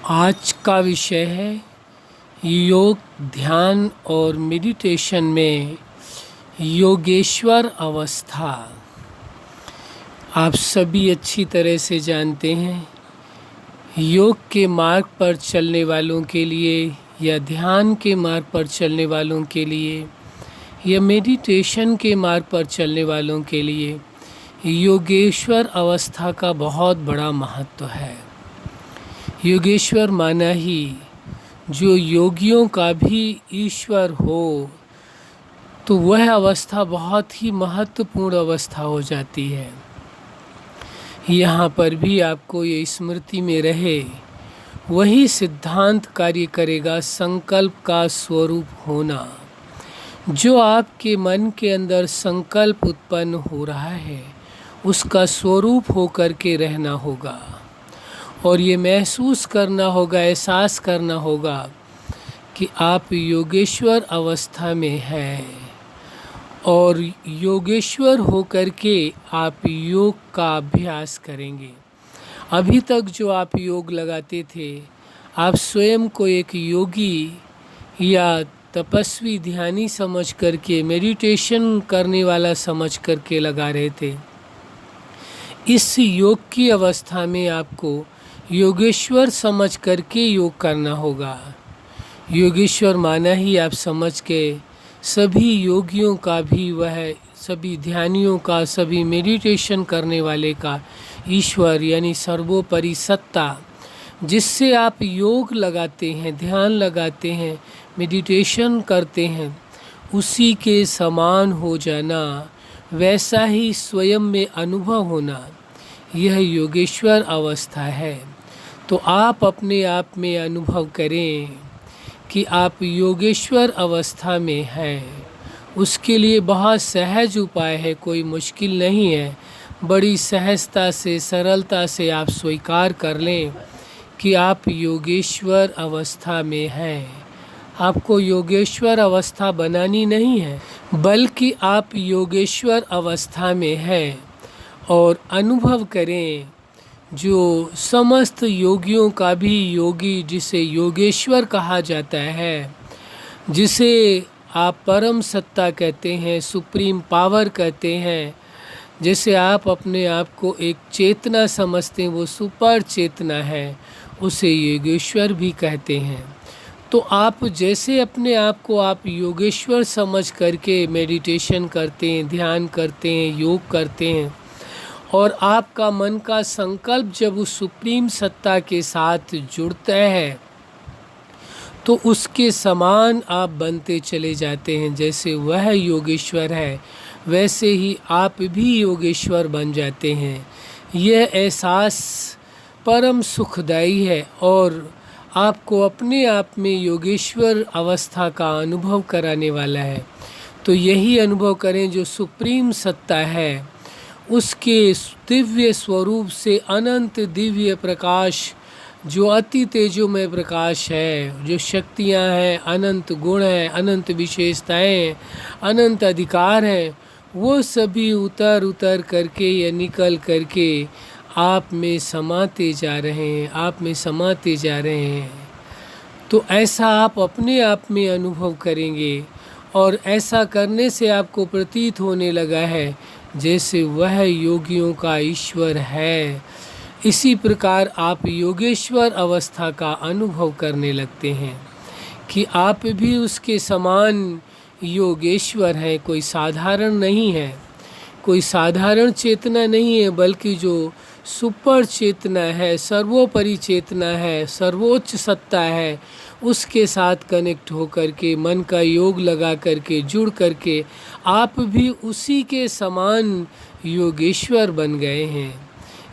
आज का विषय है योग, ध्यान और मेडिटेशन में योगेश्वर अवस्था। आप सभी अच्छी तरह से जानते हैं, योग के मार्ग पर चलने वालों के लिए या ध्यान के मार्ग पर चलने वालों के लिए या मेडिटेशन के मार्ग पर चलने वालों के लिए योगेश्वर अवस्था का बहुत बड़ा महत्व है। योगेश्वर माना ही जो योगियों का भी ईश्वर हो, तो वह अवस्था बहुत ही महत्वपूर्ण अवस्था हो जाती है। यहाँ पर भी आपको ये स्मृति में रहे, वही सिद्धांत कार्य करेगा। संकल्प का स्वरूप होना, जो आपके मन के अंदर संकल्प उत्पन्न हो रहा है, उसका स्वरूप होकर के रहना होगा और ये महसूस करना होगा, एहसास करना होगा कि आप योगेश्वर अवस्था में हैं और योगेश्वर होकर के आप योग का अभ्यास करेंगे। अभी तक जो आप योग लगाते थे, आप स्वयं को एक योगी या तपस्वी ध्यानी समझ करके, मेडिटेशन करने वाला समझ करके लगा रहे थे। इस योग की अवस्था में आपको योगेश्वर समझ करके योग करना होगा। योगेश्वर माना ही आप समझ के सभी योगियों का भी, वह सभी ध्यानियों का, सभी मेडिटेशन करने वाले का ईश्वर यानी सर्वोपरि सत्ता, जिससे आप योग लगाते हैं, ध्यान लगाते हैं, मेडिटेशन करते हैं, उसी के समान हो जाना, वैसा ही स्वयं में अनुभव होना, यह योगेश्वर अवस्था है। तो आप अपने आप में अनुभव करें कि आप योगेश्वर अवस्था में हैं। उसके लिए बहुत सहज उपाय है, कोई मुश्किल नहीं है। बड़ी सहजता से, सरलता से आप स्वीकार कर लें कि आप योगेश्वर अवस्था में हैं। आपको योगेश्वर अवस्था बनानी नहीं है, बल्कि आप योगेश्वर अवस्था में हैं और अनुभव करें जो समस्त योगियों का भी योगी, जिसे योगेश्वर कहा जाता है, जिसे आप परम सत्ता कहते हैं, सुप्रीम पावर कहते हैं, जैसे आप अपने आप को एक चेतना समझते हैं, वो सुपर चेतना है, उसे योगेश्वर भी कहते हैं। तो आप जैसे अपने आप को आप योगेश्वर समझ करके मेडिटेशन करते हैं, ध्यान करते हैं, योग करते हैं और आपका मन का संकल्प जब उस सुप्रीम सत्ता के साथ जुड़ता है, तो उसके समान आप बनते चले जाते हैं। जैसे वह योगेश्वर है, वैसे ही आप भी योगेश्वर बन जाते हैं। यह एहसास परम सुखदायी है और आपको अपने आप में योगेश्वर अवस्था का अनुभव कराने वाला है। तो यही अनुभव करें जो सुप्रीम सत्ता है, उसके दिव्य स्वरूप से अनंत दिव्य प्रकाश, जो अति तेजोमय प्रकाश है, जो शक्तियां हैं, अनंत गुण हैं, अनंत विशेषताएं, अनंत अधिकार हैं, वो सभी उतर उतर करके या निकल करके आप में समाते जा रहे हैं, आप में समाते जा रहे हैं। तो ऐसा आप अपने आप में अनुभव करेंगे और ऐसा करने से आपको प्रतीत होने लगा है जैसे वह योगियों का ईश्वर है। इसी प्रकार आप योगेश्वर अवस्था का अनुभव करने लगते हैं कि आप भी उसके समान योगेश्वर हैं। कोई साधारण नहीं है, कोई साधारण चेतना नहीं है, बल्कि जो सुपर चेतना है, सर्वोपरि चेतना है, सर्वोच्च सत्ता है, उसके साथ कनेक्ट होकर के, मन का योग लगा करके, जुड़ करके आप भी उसी के समान योगेश्वर बन गए हैं।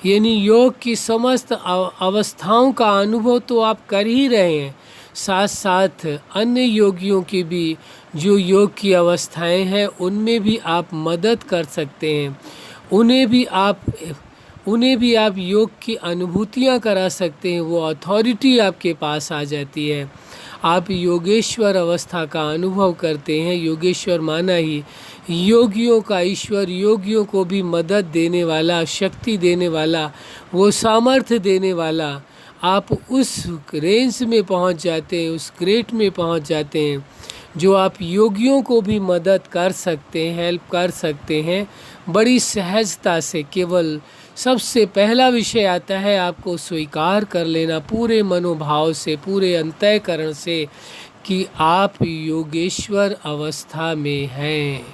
यानी योग की समस्त अवस्थाओं का अनुभव तो आप कर ही रहे हैं, साथ साथ अन्य योगियों की भी जो योग की अवस्थाएं हैं, उनमें भी आप मदद कर सकते हैं। उन्हें भी आप योग की अनुभूतियां करा सकते हैं। वो अथॉरिटी आपके पास आ जाती है, आप योगेश्वर अवस्था का अनुभव करते हैं। योगेश्वर माना ही योगियों का ईश्वर, योगियों को भी मदद देने वाला, शक्ति देने वाला, वो सामर्थ्य देने वाला, आप उस रेंज में पहुंच जाते हैं, उस ग्रेड में पहुंच जाते हैं जो आप योगियों को भी मदद कर सकते हैं, हेल्प कर सकते हैं बड़ी सहजता से। केवल सबसे पहला विषय आता है आपको स्वीकार कर लेना पूरे मनोभाव से, पूरे अंतःकरण से कि आप योगेश्वर अवस्था में हैं।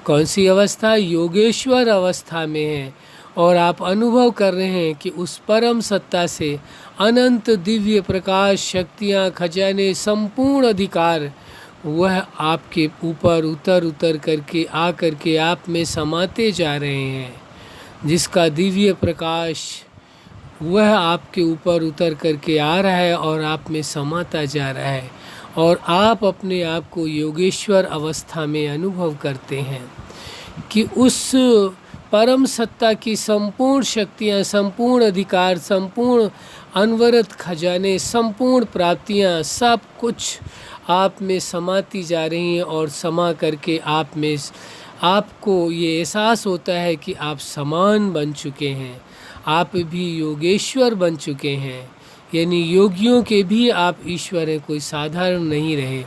कौन सी अवस्था? योगेश्वर अवस्था में हैं। और आप अनुभव कर रहे हैं कि उस परम सत्ता से अनंत दिव्य प्रकाश, शक्तियाँ, खजाने, संपूर्ण अधिकार वह आपके ऊपर उतर करके आ करके आप में समाते जा रहे हैं। जिसका दिव्य प्रकाश वह आपके ऊपर उतर करके आ रहा है और आप में समाता जा रहा है, और आप अपने आप को योगेश्वर अवस्था में अनुभव करते हैं कि उस परम सत्ता की संपूर्ण शक्तियाँ, संपूर्ण अधिकार, संपूर्ण अनवरत खजाने, संपूर्ण प्राप्तियाँ, सब कुछ आप में समाती जा रही हैं। और समा करके आप में आपको ये एहसास होता है कि आप समान बन चुके हैं, आप भी योगेश्वर बन चुके हैं। यानी योगियों के भी आप ईश्वर हैं, कोई साधारण नहीं रहे।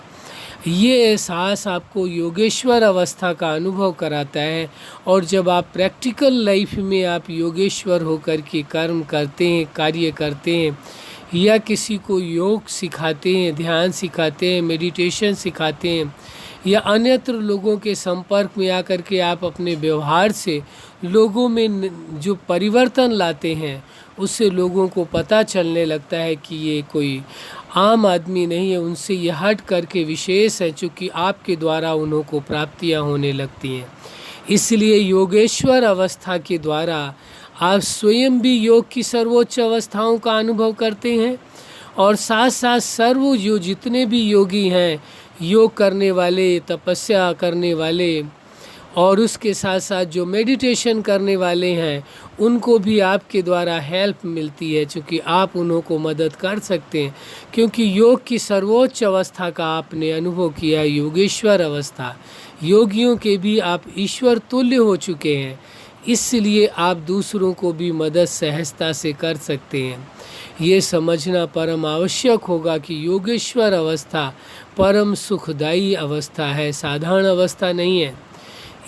ये एहसास आपको योगेश्वर अवस्था का अनुभव कराता है। और जब आप प्रैक्टिकल लाइफ में आप योगेश्वर होकर के कर्म करते हैं, कार्य करते हैं, या किसी को योग सिखाते हैं, ध्यान सिखाते हैं, मेडिटेशन सिखाते हैं, या अन्यत्र लोगों के संपर्क में आकर के आप अपने व्यवहार से लोगों में जो परिवर्तन लाते हैं, उससे लोगों को पता चलने लगता है कि ये कोई आम आदमी नहीं है, उनसे ये हट करके विशेष है, चूँकि आपके द्वारा उन्हों को प्राप्तियाँ होने लगती हैं। इसलिए योगेश्वर अवस्था के द्वारा आप स्वयं भी योग की सर्वोच्च अवस्थाओं का अनुभव करते हैं, और साथ साथ सर्व जो जितने भी योगी हैं, योग करने वाले, तपस्या करने वाले, और उसके साथ साथ जो मेडिटेशन करने वाले हैं, उनको भी आपके द्वारा हेल्प मिलती है, क्योंकि आप उन्हों को मदद कर सकते हैं। क्योंकि योग की सर्वोच्च अवस्था का आपने अनुभव किया, योगेश्वर अवस्था, योगियों के भी आप ईश्वर तुल्य हो चुके हैं। इसलिए आप दूसरों को भी मदद सहजता से कर सकते हैं। ये समझना परम आवश्यक होगा कि योगेश्वर अवस्था परम सुखदायी अवस्था है, साधारण अवस्था नहीं है।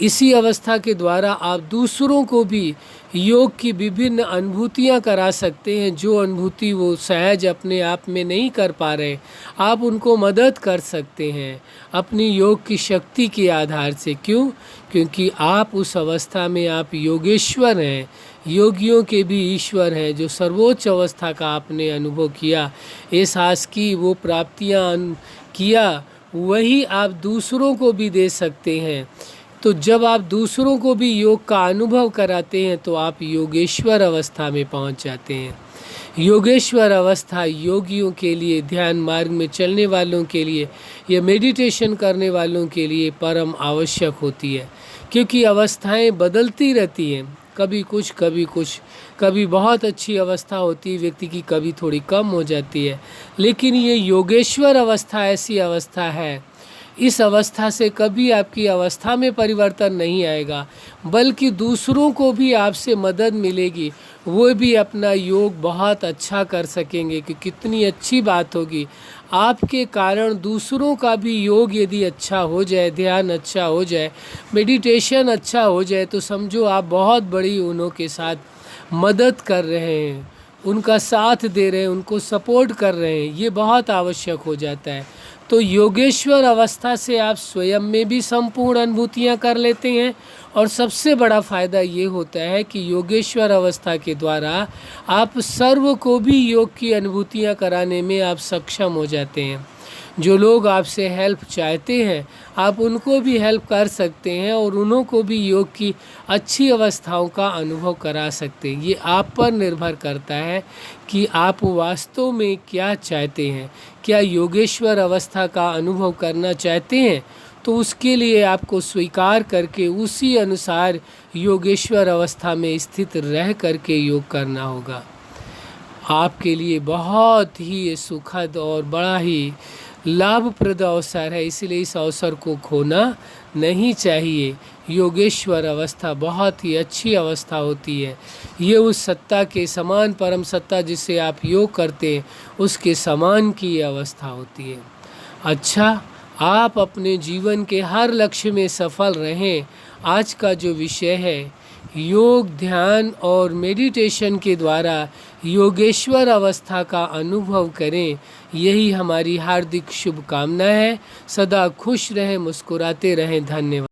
इसी अवस्था के द्वारा आप दूसरों को भी योग की विभिन्न अनुभूतियाँ करा सकते हैं। जो अनुभूति वो सहज अपने आप में नहीं कर पा रहे, आप उनको मदद कर सकते हैं अपनी योग की शक्ति के आधार से। क्यों? क्योंकि आप उस अवस्था में आप योगेश्वर हैं, योगियों के भी ईश्वर हैं। जो सर्वोच्च अवस्था का आपने अनुभव किया, एहसास की, वो प्राप्तियाँ किया, वही आप दूसरों को भी दे सकते हैं। तो जब आप दूसरों को भी योग का अनुभव कराते हैं तो आप योगेश्वर अवस्था में पहुंच जाते हैं। योगेश्वर अवस्था योगियों के लिए, ध्यान मार्ग में चलने वालों के लिए, या मेडिटेशन करने वालों के लिए परम आवश्यक होती है, क्योंकि अवस्थाएं बदलती रहती हैं, कभी कुछ कभी कुछ। कभी बहुत अच्छी अवस्था होती है व्यक्ति की, कभी थोड़ी कम हो जाती है। लेकिन ये योगेश्वर अवस्था ऐसी अवस्था है, इस अवस्था से कभी आपकी अवस्था में परिवर्तन नहीं आएगा, बल्कि दूसरों को भी आपसे मदद मिलेगी, वो भी अपना योग बहुत अच्छा कर सकेंगे। कि कितनी अच्छी बात होगी, आपके कारण दूसरों का भी योग यदि अच्छा हो जाए, ध्यान अच्छा हो जाए, मेडिटेशन अच्छा हो जाए, तो समझो आप बहुत बड़ी उन्हों के साथ मदद कर रहे हैं, उनका साथ दे रहे हैं, उनको सपोर्ट कर रहे हैं। ये बहुत आवश्यक हो जाता है। तो योगेश्वर अवस्था से आप स्वयं में भी संपूर्ण अनुभूतियाँ कर लेते हैं, और सबसे बड़ा फ़ायदा ये होता है कि योगेश्वर अवस्था के द्वारा आप सर्व को भी योग की अनुभूतियाँ कराने में आप सक्षम हो जाते हैं। जो लोग आपसे हेल्प चाहते हैं, आप उनको भी हेल्प कर सकते हैं, और उन्हों को भी योग की अच्छी अवस्थाओं का अनुभव करा सकते हैं। ये आप पर निर्भर करता है कि आप वास्तव में क्या चाहते हैं। क्या योगेश्वर अवस्था का अनुभव करना चाहते हैं, तो उसके लिए आपको स्वीकार करके उसी अनुसार योगेश्वर अवस्था में स्थित रह करके योग करना होगा। आपके लिए बहुत ही सुखद और बड़ा ही लाभप्रद अवसर है, इसलिए इस अवसर को खोना नहीं चाहिए। योगेश्वर अवस्था बहुत ही अच्छी अवस्था होती है। ये उस सत्ता के समान, परम सत्ता जिसे आप योग करते हैं उसके समान की ये अवस्था होती है। अच्छा, आप अपने जीवन के हर लक्ष्य में सफल रहें। आज का जो विषय है, योग, ध्यान और मेडिटेशन के द्वारा योगेश्वर अवस्था का अनुभव करें, यही हमारी हार्दिक शुभकामना है। सदा खुश रहें, मुस्कुराते रहें। धन्यवाद।